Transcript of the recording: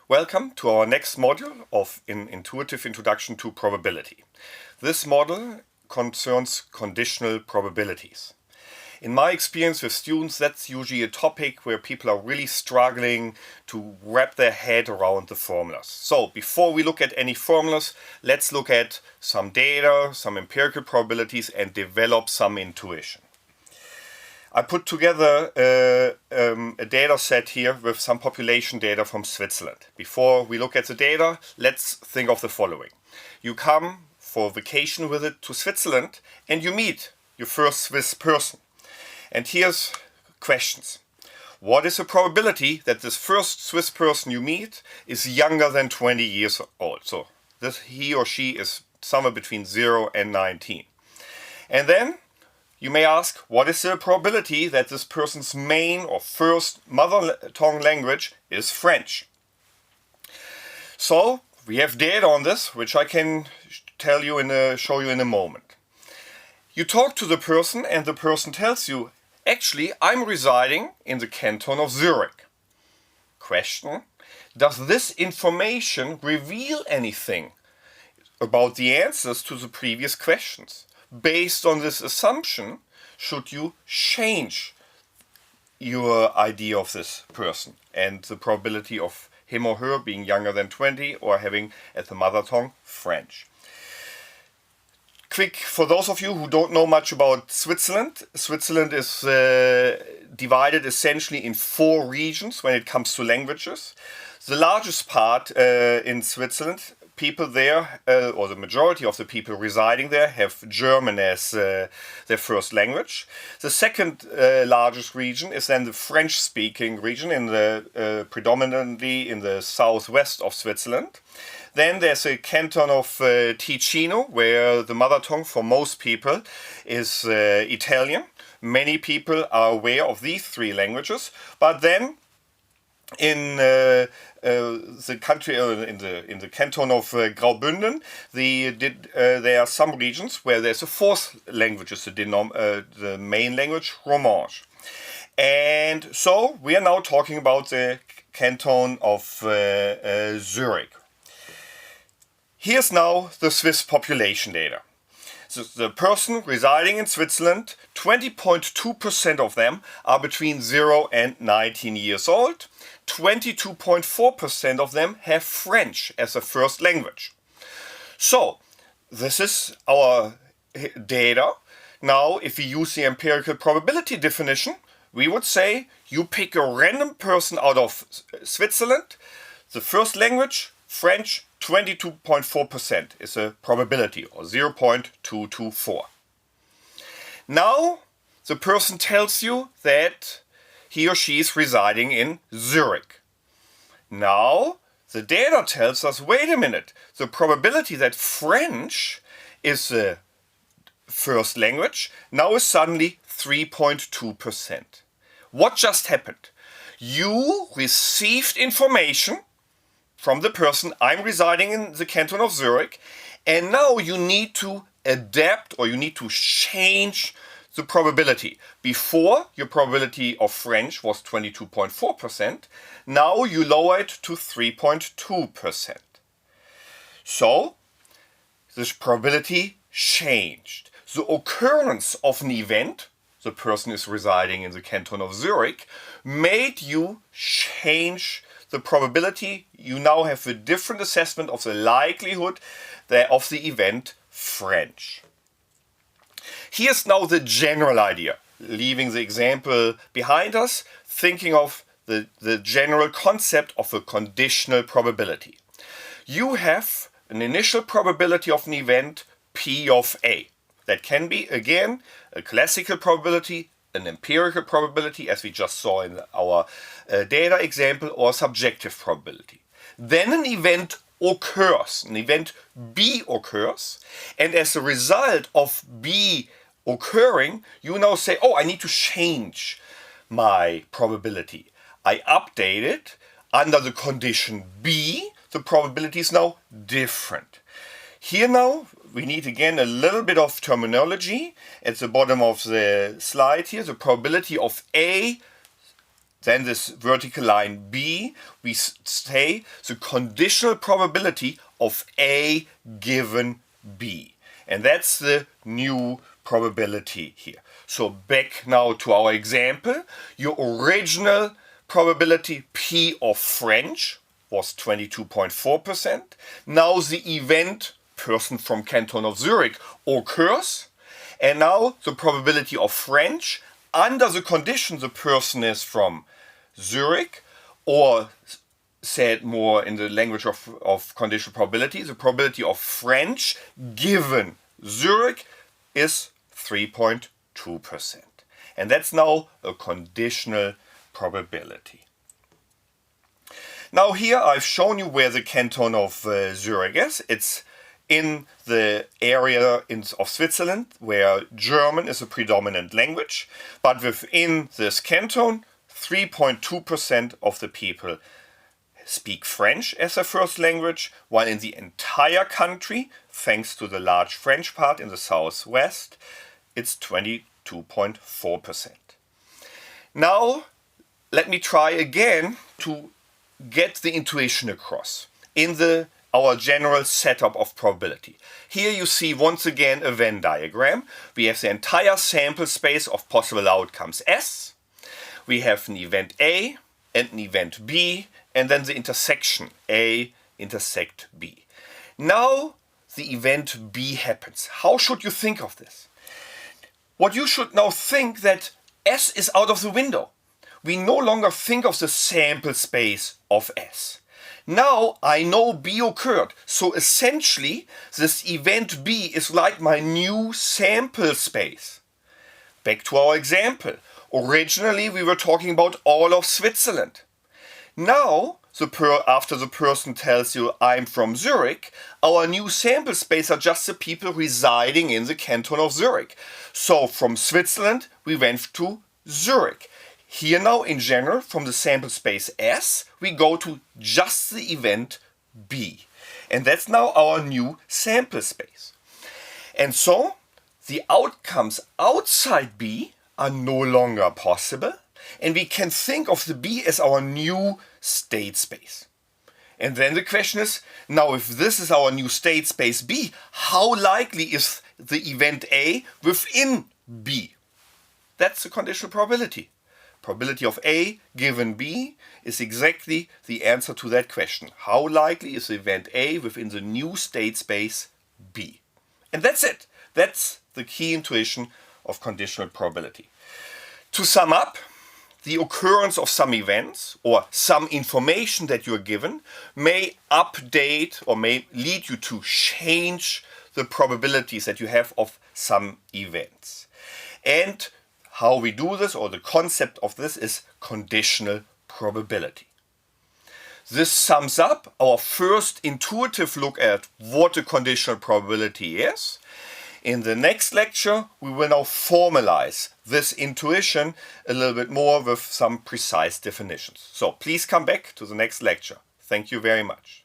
Welcome to our next module of an intuitive introduction to probability. This model concerns conditional probabilities. In my experience with students, that's usually a topic where people are really struggling to wrap their head around the formulas. So before we look at any formulas, let's look at some data, some empirical probabilities, and develop some intuition. I put together a data set here with some population data from Switzerland. Before we look at the data, let's think of the following. You come for a vacation visit to Switzerland and you meet your first Swiss person. And here's questions. What is the probability that this first Swiss person you meet is younger than 20 years old? So he or she is somewhere between 0 and 19. And then you may ask, what is the probability that this person's main or first mother tongue language is French? So we have data on this, which I can show you in a moment. You talk to the person and the person tells you, actually, I'm residing in the canton of Zurich. Question, does this information reveal anything about the answers to the previous questions? Based on this assumption, should you change your idea of this person and the probability of him or her being younger than 20 or having at the mother tongue French? Quick, for those of you who don't know much about Switzerland, Switzerland is divided essentially in 4 regions when it comes to languages. The largest part in Switzerland, people there, or the majority of the people residing there, have German as their first language. The second largest region is then the French-speaking region, predominantly in the southwest of Switzerland. Then there's a canton of Ticino, where the mother tongue for most people is Italian. Many people are aware of these 3 languages, but then in the country, in the canton of Graubünden, there are some regions where there's a 4th language, the main language, Romansh. And so we are now talking about the canton of Zurich. Here's now the Swiss population data. So the person residing in Switzerland, 20.2% of them are between 0 and 19 years old. 22.4% of them have French as a first language. So this is our data. Now, if we use the empirical probability definition, we would say you pick a random person out of Switzerland, the first language, French, 22.4% is a probability, or 0.224. Now the person tells you that he or she is residing in Zurich. Now the data tells us, wait a minute, the probability that French is the first language now is suddenly 3.2%. What just happened? You received information from the person, I'm residing in the canton of Zurich, and now you need to adapt or you need to change the probability. Before, your probability of French was 22.4%. Now you lower it to 3.2%. So, this probability changed. The occurrence of an event, the person is residing in the canton of Zurich, made you change the probability. You now have a different assessment of the likelihood of the event French. Here's now the general idea, leaving the example behind us, thinking of the general concept of a conditional probability. You have an initial probability of an event P of A. That can be, again, a classical probability, an empirical probability, as we just saw in our data example, or subjective probability. Then an event occurs, an event B occurs, and as a result of B occurring, you now say, oh, I need to change my probability. I update it under the condition B, the probability is now different. Here now, we need again a little bit of terminology. At the bottom of the slide here, the probability of A then this vertical line B, we say the conditional probability of A given B. And that's the new probability here. So back now to our example. Your original probability P of French was 22.4%. Now the event person from Canton of Zurich occurs. And now the probability of French under the condition the person is from Zurich, or said more in the language of conditional probability, the probability of French given Zurich is 3.2%. And that's now a conditional probability. Now here I've shown you where the canton of Zurich is. It's in the area of Switzerland where German is a predominant language, but within this canton 3.2% of the people speak French as their first language, while in the entire country, thanks to the large French part in the southwest, it's 22.4%. Now let me try again to get the intuition across in our general setup of probability. Here you see once again a Venn diagram. We have the entire sample space of possible outcomes S. We have an event A and an event B, and then the intersection A intersect B. Now the event B happens. How should you think of this? What you should now think that S is out of the window. We no longer think of the sample space of S. Now I know B occurred, so essentially this event B is like my new sample space. Back to our example. Originally we were talking about all of Switzerland. Now, after the person tells you I'm from Zurich, our new sample space are just the people residing in the canton of Zurich. So from Switzerland we went to Zurich. Here now in general from the sample space S we go to just the event B. And that's now our new sample space. And so the outcomes outside B are no longer possible, and we can think of the B as our new state space. And then the question is, now if this is our new state space B, how likely is the event A within B? That's the conditional probability. Probability of A given B is exactly the answer to that question. How likely is the event A within the new state space B? And that's it. That's the key intuition of conditional probability. To sum up, the occurrence of some events or some information that you are given may update or may lead you to change the probabilities that you have of some events. And how we do this, or the concept of this, is conditional probability. This sums up our first intuitive look at what a conditional probability is. In the next lecture, we will now formalize this intuition a little bit more with some precise definitions. So please come back to the next lecture. Thank you very much.